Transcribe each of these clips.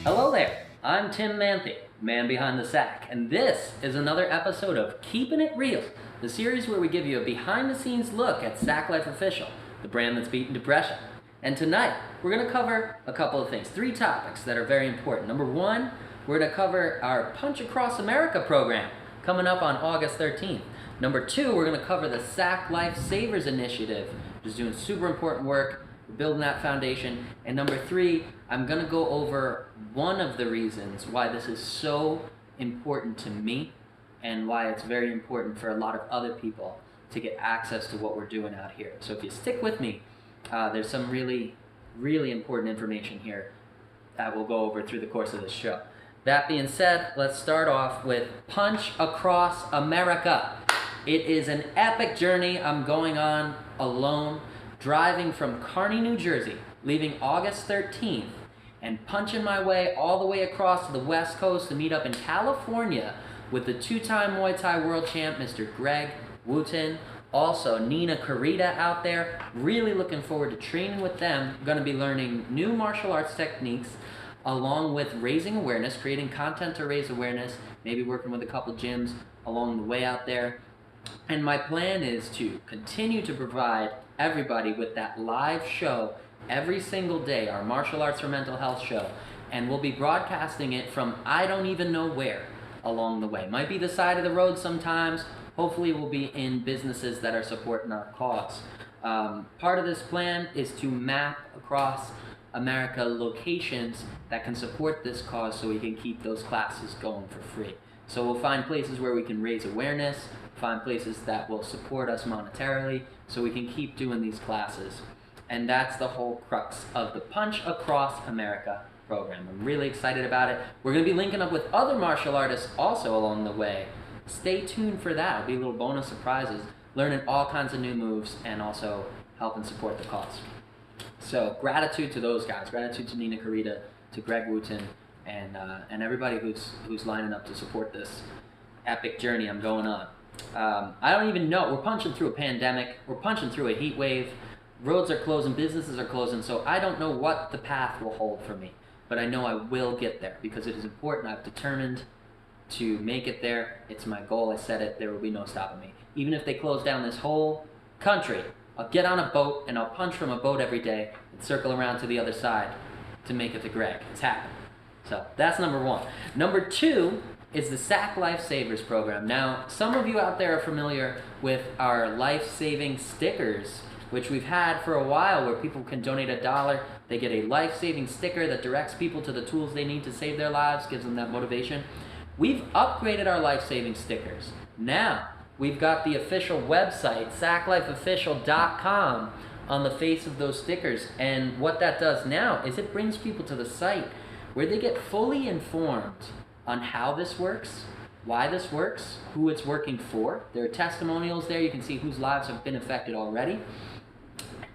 Hello there, I'm Tim Manthe, man behind the sack, and this is another episode of Keepin' It Real, the series where we give you a behind-the-scenes look at Sack Life Official, the brand that's beaten depression. And tonight, we're going to cover a couple of things, 3 topics that are very important. Number 1, we're going to cover our Punch Across America program coming up on August 13th. Number 2, we're going to cover the SackLifeSavers initiative, which is doing super important work. We're building that foundation. And number 3, I'm going to go over one of the reasons why this is so important to me and why it's very important for a lot of other people to get access to what we're doing out here. So if you stick with me, there's some really, really important information here that we'll go over through the course of this show. That being said, let's start off with Punch Across America. It is an epic journey I'm going on alone, driving from Kearny, New Jersey, leaving August 13th, and punching my way all the way across to the West Coast to meet up in California with the 2-time Muay Thai world champ, Mr. Greg Wooten. Also, Nina Carita out there. Really looking forward to training with them. Going to be learning new martial arts techniques along with raising awareness, creating content to raise awareness, maybe working with a couple gyms along the way out there. And my plan is to continue to provide everybody with that live show every single day, our Martial Arts for Mental Health show. And we'll be broadcasting it from I don't even know where along the way. Might be the side of the road sometimes. Hopefully we'll be in businesses that are supporting our cause. Part of this plan is to map across America locations that can support this cause so we can keep those classes going for free. So we'll find places where we can raise awareness, find places that will support us monetarily so we can keep doing these classes. And that's the whole crux of the Punch Across America program. I'm really excited about it. We're going to be linking up with other martial artists also along the way. Stay tuned for that. It'll be little bonus surprises, learning all kinds of new moves and also helping support the cause. So gratitude to those guys. Gratitude to Nina Carita, to Greg Wooten, and everybody who's lining up to support this epic journey I'm going on. I don't even know. We're punching through a pandemic. We're punching through a heat wave. Roads are closing. Businesses are closing. So I don't know what the path will hold for me. But I know I will get there because it is important. I've determined to make it there. It's my goal. I said it. There will be no stopping me. Even if they close down this whole country, I'll get on a boat and I'll punch from a boat every day and circle around to the other side to make it to Greg. It's happening. So that's number 1. Number 2 is the SackLifeSavers program. Now, some of you out there are familiar with our life-saving stickers, which we've had for a while, where people can donate $1. They get a life-saving sticker that directs people to the tools they need to save their lives, gives them that motivation. We've upgraded our life-saving stickers. Now, we've got the official website, SackLifeOfficial.com, on the face of those stickers. And what that does now is it brings people to the site where they get fully informed on how this works, why this works, who it's working for. There are testimonials there. You can see whose lives have been affected already.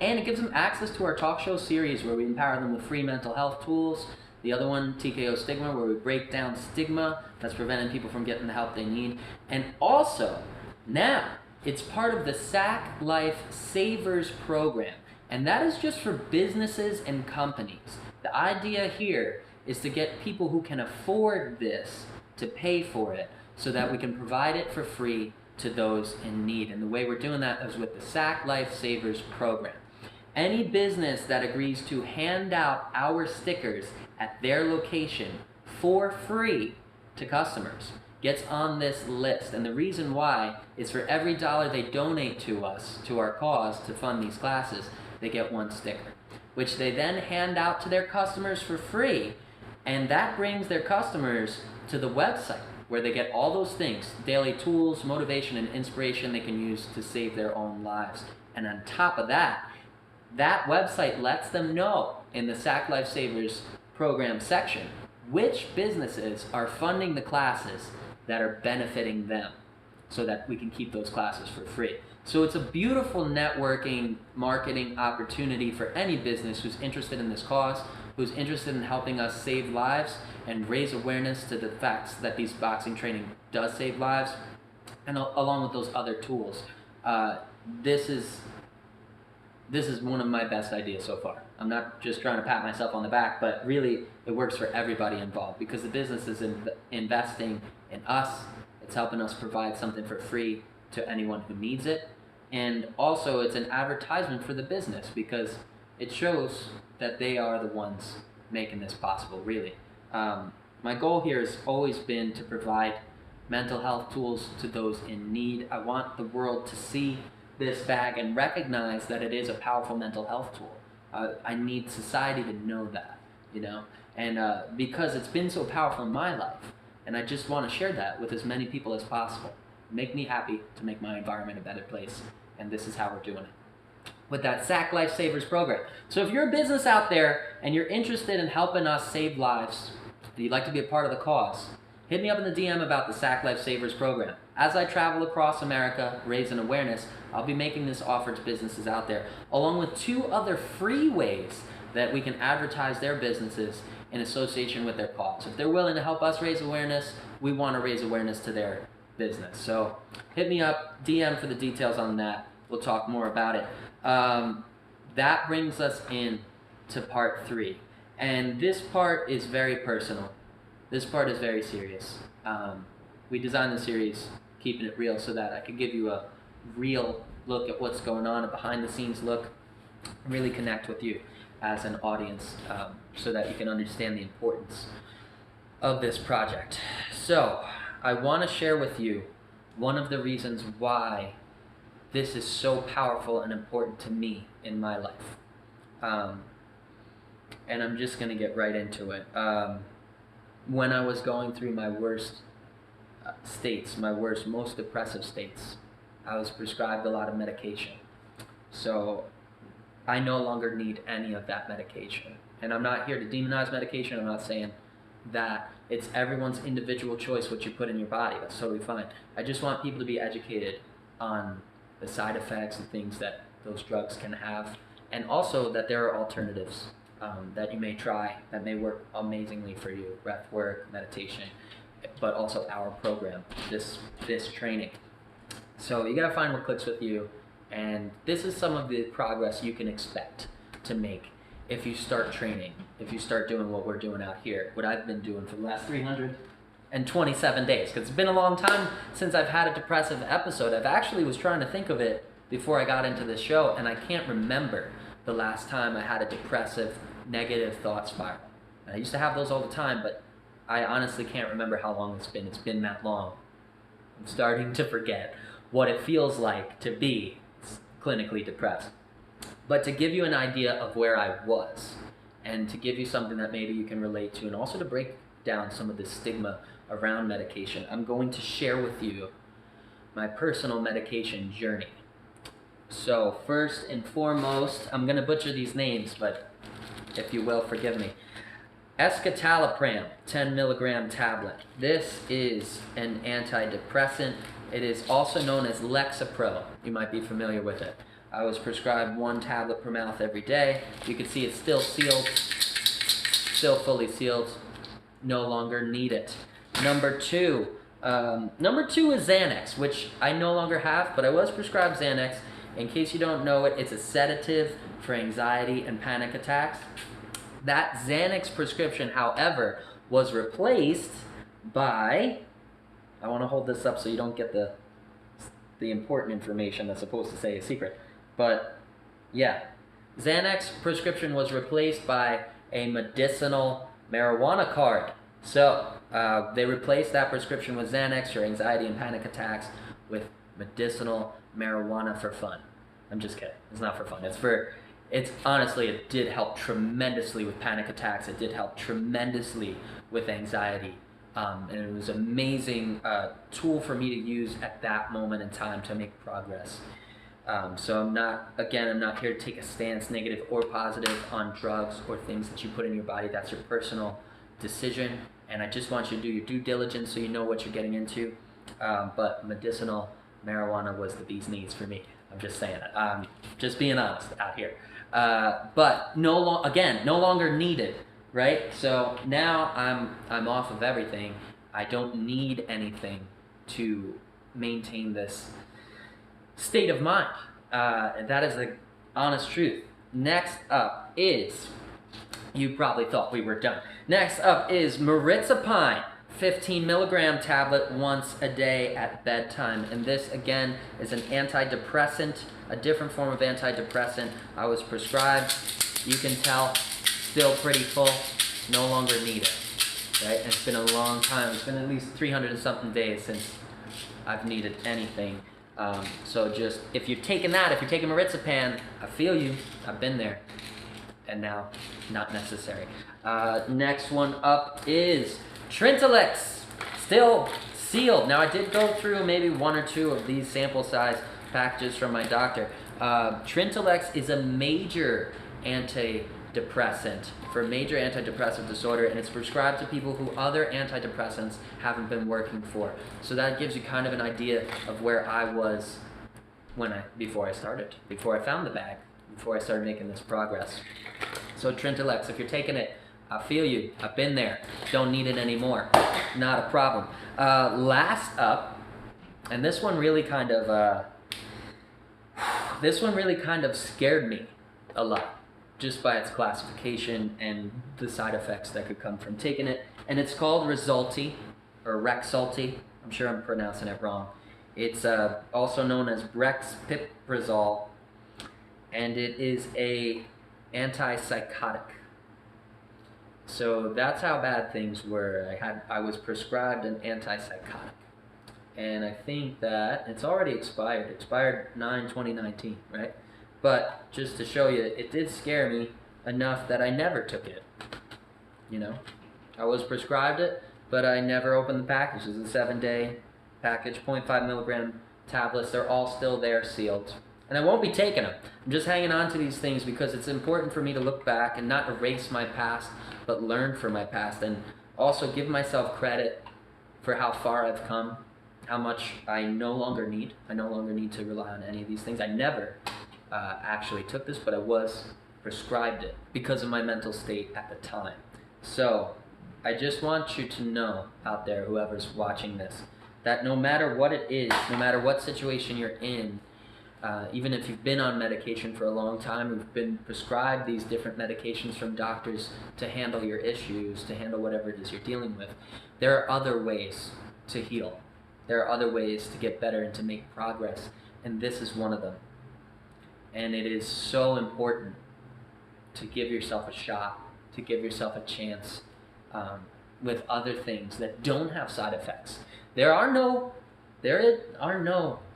And it gives them access to our talk show series where we empower them with free mental health tools. The other one, TKO Stigma, where we break down stigma that's preventing people from getting the help they need. And also, now, it's part of the SackLifeSavers program. And that is just for businesses and companies. The idea here is to get people who can afford this to pay for it so that we can provide it for free to those in need. And the way we're doing that is with the SackLifeSavers program. Any business that agrees to hand out our stickers at their location for free to customers gets on this list. And the reason why is for every $1 they donate to us, to our cause, to fund these classes, they get 1 sticker, which they then hand out to their customers for free. And that brings their customers to the website where they get all those things, daily tools, motivation, and inspiration they can use to save their own lives. And on top of that, that website lets them know in the SackLifeSavers program section which businesses are funding the classes that are benefiting them so that we can keep those classes for free. So it's a beautiful networking, marketing opportunity for any business who's interested in this cause, who's interested in helping us save lives and raise awareness to the facts that these boxing training does save lives, and along with those other tools. This is this is one of my best ideas so far. I'm not just trying to pat myself on the back, but really it works for everybody involved because the business is investing in us. It's helping us provide something for free to anyone who needs it. And also it's an advertisement for the business because it shows that they are the ones making this possible, really. My goal here has always been to provide mental health tools to those in need. I want the world to see this bag and recognize that it is a powerful mental health tool. I need society to know that, you know, and because it's been so powerful in my life, and I just want to share that with as many people as possible. Make me happy to make my environment a better place, and this is how we're doing it with that SackLifeSavers program. So if you're a business out there and you're interested in helping us save lives, and you'd like to be a part of the cause, hit me up in the DM about the SackLifeSavers program. As I travel across America raising awareness, I'll be making this offer to businesses out there, along with 2 other free ways that we can advertise their businesses in association with their cause. If they're willing to help us raise awareness, we want to raise awareness to their business. So hit me up, DM for the details on that. We'll talk more about it. That brings us in to part 3. And this part is very personal. This part is very serious. We designed the series, Keeping It Real, so that I could give you a real look at what's going on, a behind-the-scenes look, and really connect with you as an audience so that you can understand the importance of this project. So, I want to share with you one of the reasons why this is so powerful and important to me in my life. And I'm just going to get right into it. When I was going through my worst states, my worst, most depressive states, I was prescribed a lot of medication. So I no longer need any of that medication. And I'm not here to demonize medication. I'm not saying that. It's everyone's individual choice what you put in your body. That's totally fine. I just want people to be educated on the side effects and things that those drugs can have, and also that there are alternatives that you may try that may work amazingly for you. Breath work, meditation, but also our program, this training. So you gotta find what clicks with you, and this is some of the progress you can expect to make if you start training, if you start doing what we're doing out here, what I've been doing for the last 327 days, because it's been a long time since I've had a depressive episode. I've actually was trying to think of it before I got into this show, and I can't remember the last time I had a depressive, negative thought spiral. And I used to have those all the time, but I honestly can't remember how long it's been. It's been that long. I'm starting to forget what it feels like to be clinically depressed. But to give you an idea of where I was, and to give you something that maybe you can relate to, and also to break down some of the stigma around medication, I'm going to share with you my personal medication journey. So first and foremost, I'm going to butcher these names, but if you will, forgive me. Escitalopram, 10 milligram tablet. This is an antidepressant. It is also known as Lexapro. You might be familiar with it. I was prescribed 1 tablet per mouth every day. You can see it's still sealed, still fully sealed. No longer need it. Number 2 is Xanax, which I no longer have, but I was prescribed Xanax. In case you don't know it, it's a sedative for anxiety and panic attacks. That Xanax prescription, however, was replaced by, I want to hold this up so you don't get the important information that's supposed to say a secret. But yeah, Xanax prescription was replaced by a medicinal marijuana card. So they replaced that prescription with Xanax for anxiety and panic attacks with medicinal marijuana for fun. I'm just kidding. It's not for fun. It's honestly, it did help tremendously with panic attacks. It did help tremendously with anxiety. And it was an amazing tool for me to use at that moment in time to make progress. So I'm not here to take a stance, negative or positive, on drugs or things that you put in your body. That's your personal decision. And I just want you to do your due diligence so you know what you're getting into. But medicinal marijuana was the bee's knees for me. I'm just saying it. Just being honest out here. But no longer needed, right? So now I'm off of everything. I don't need anything to maintain this state of mind. And that is honest truth. Next up is, you probably thought we were done. Next up is Marizapine, 15 milligram tablet once a day at bedtime. And this, again, is an antidepressant, a different form of antidepressant. I was prescribed, you can tell, still pretty full, no longer need it. Right? And it's been a long time. It's been at least 300 and something days since I've needed anything. So just, if you're taking that, if you're taking Marizapine, I feel you. I've been there. And now, not necessary. Next one up is Trintellix, still sealed. Now, I did go through maybe one or two of these sample size packages from my doctor. Trintellix is a major antidepressant for major antidepressive disorder, and it's prescribed to people who other antidepressants haven't been working for. So that gives you kind of an idea of where I was before I found the bag, before I started making this progress. So Trintellix, if you're taking it, I feel you. I've been there. Don't need it anymore. Not a problem. Last up, and this one really kind of scared me a lot, just by its classification and the side effects that could come from taking it. And it's called Rexulti, or Rexulti. I'm sure I'm pronouncing it wrong. It's also known as brexpiprazole, and it is a antipsychotic. So that's how bad things were. I was prescribed an antipsychotic. And I think that it's already expired. Expired 9/2019, right? But just to show you, it did scare me enough that I never took it. You know, I was prescribed it, but I never opened the package. It's a 7-day package, 0.5 milligram tablets. They're all still there, sealed. And I won't be taking them. I'm just hanging on to these things because it's important for me to look back and not erase my past, but learn from my past, and also give myself credit for how far I've come, how much I no longer need. I no longer need to rely on any of these things. I never actually took this, but I was prescribed it because of my mental state at the time. So I just want you to know out there, whoever's watching this, that no matter what it is, no matter what situation you're in, even if you've been on medication for a long time, you've been prescribed these different medications from doctors to handle your issues, to handle whatever it is you're dealing with, there are other ways to heal. There are other ways to get better and to make progress, and this is one of them. And it is so important to give yourself a shot, to give yourself a chance with other things that don't have side effects. There are no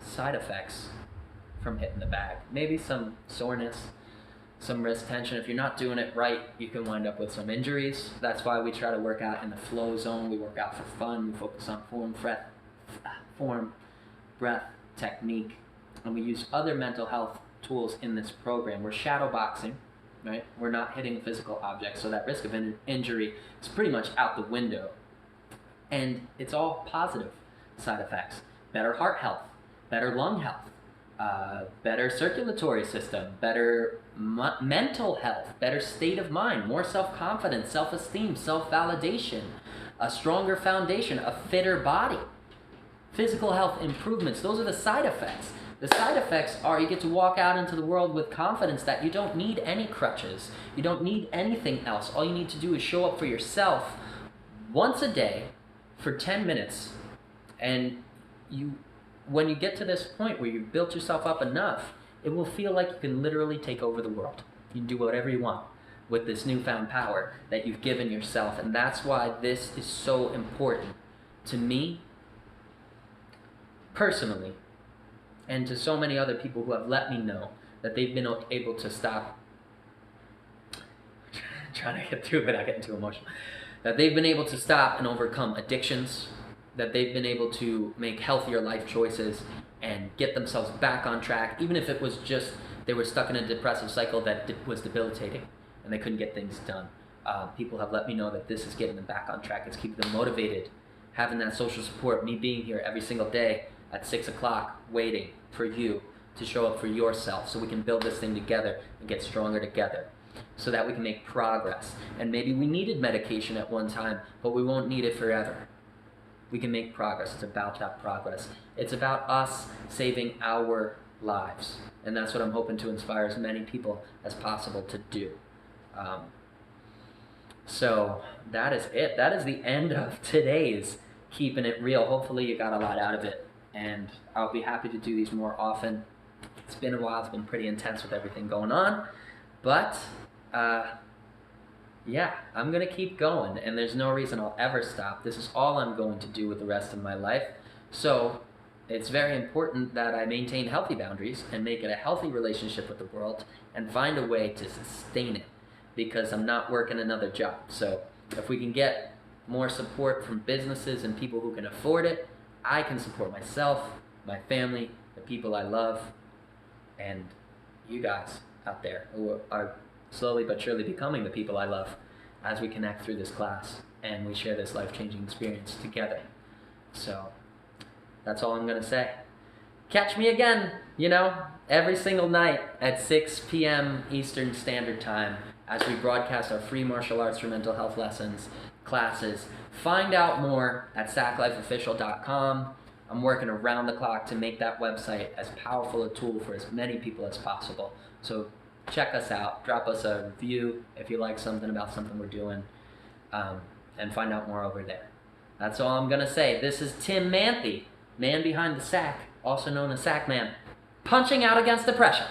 side effects from hitting the bag. Maybe some soreness, some wrist tension. If you're not doing it right, you can wind up with some injuries. That's why we try to work out in the flow zone. We work out for fun. We focus on form, breath, technique, and we use other mental health tools in this program. We're shadow boxing, right? We're not hitting physical objects, so that risk of injury is pretty much out the window. And it's all positive side effects. Better heart health, better lung health, better circulatory system, better mental health, better state of mind, more self-confidence, self-esteem, self-validation, a stronger foundation, a fitter body, physical health improvements. Those are the side effects. The side effects are you get to walk out into the world with confidence that you don't need any crutches. You don't need anything else. All you need to do is show up for yourself once a day for 10 minutes. And when you get to this point where you've built yourself up enough, it will feel like you can literally take over the world. You can do whatever you want with this newfound power that you've given yourself. And that's why this is so important to me personally, and to so many other people who have let me know that they've been able to stop trying to get through it without getting too emotional, that they've been able to stop and overcome addictions, that they've been able to make healthier life choices and get themselves back on track, even if it was just they were stuck in a depressive cycle that was debilitating and they couldn't get things done. People have let me know that this is getting them back on track. It's keeping them motivated, having that social support, me being here every single day at 6 o'clock waiting for you to show up for yourself so we can build this thing together and get stronger together so that we can make progress. And maybe we needed medication at one time, but we won't need it forever. We can make progress. It's about that progress. It's about us saving our lives. And that's what I'm hoping to inspire as many people as possible to do. So that is it. That is the end of today's Keeping It Real. Hopefully you got a lot out of it, and I'll be happy to do these more often. It's been a while. It's been pretty intense with everything going on, but yeah, I'm going to keep going, and there's no reason I'll ever stop. This is all I'm going to do with the rest of my life. So it's very important that I maintain healthy boundaries and make it a healthy relationship with the world and find a way to sustain it, because I'm not working another job. So if we can get more support from businesses and people who can afford it, I can support myself, my family, the people I love, and you guys out there who are slowly but surely becoming the people I love as we connect through this class and we share this life-changing experience together. So that's all I'm going to say. Catch me again, every single night at 6 p.m. Eastern Standard Time as we broadcast our free martial arts for mental health lessons, classes. Find out more at SackLifeOfficial.com. I'm working around the clock to make that website as powerful a tool for as many people as possible. So check us out. Drop us a review if you like something about something we're doing, and find out more over there. That's all I'm going to say. This is Tim Manthe, man behind the sack, also known as Sack Man, punching out against depression.